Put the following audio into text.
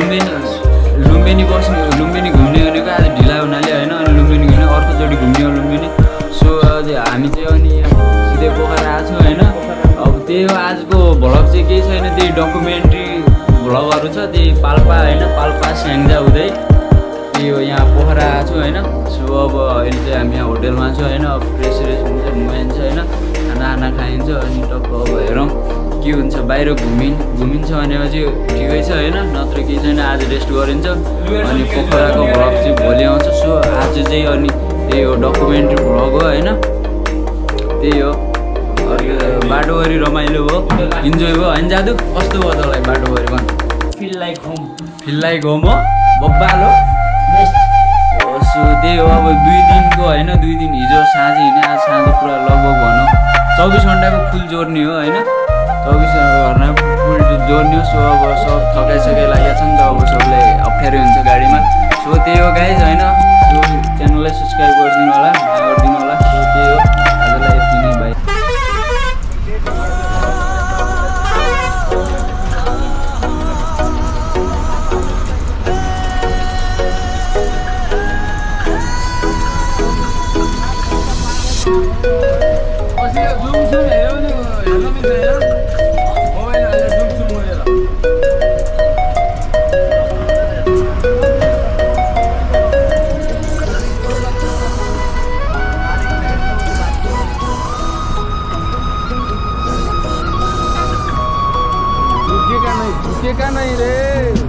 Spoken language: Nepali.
लुम्बिनी घुम्ने भनेको आज ढिला हुनाले होइन अनि लुम्बिनी घुम्ने अर्कोचोटि घुम्ने हो लुम्बिनी। सो हामी चाहिँ अनि सिधै पोखरा आएको छौँ होइन। अब त्यही हो आजको भ्लग चाहिँ केही छैन, त्यही डकुमेन्ट्री भ्लगहरू छ, त्यही पाल्पा होइन, पाल्पा स्याङ्जा हुँदै त्यही हो यहाँ पोखरा आएको छु होइन। सो अब अहिले चाहिँ हामी यहाँ होटेलमा छौँ होइन। अब फ्रेस हुन्छ नुहाइन्छ होइन, खाना खाइन्छ अनि टक्क अब हेरौँ के हुन्छ। बाहिर घुमिन्छ भनेपछि ठिकै छ होइन, नत्र केही छैन। आज रेस्ट गरिन्छ अनि पोखराको भ्लग चाहिँ भोलि आउँछ। सो आज चाहिँ अनि त्यही हो डकुमेन्ट्री भ्लग हो होइन, त्यही हो। बाटोभरि रमाइलो भयो, इन्जोय भयो होइन। जादु कस्तो भयो तँलाई बाटोभरि भन्? फिल लाइक होम हो बब्बालो। सो त्यही हो अब 2 दिनको होइन, 2 दिन हिजो साँझ हिँड्ने, आज साँझ पुरा लगभग भनौँ 24 घन्टाको फुल जोड्ने हो होइन। 24 घन्टा फुल जोड्ने हो। सो अब सब थकाइसकाइ लागेको छ नि त, अब सबलाई अप्ठ्यारो हुन्छ गाडीमा। सो त्यही हो गाइज होइन। सो च्यानललाई सब्सक्राइब गरिदिनु होला, गरिदिनु होला। सो त्यही हो, आजलाई यति नै बाई। झुकेका नहीं रे।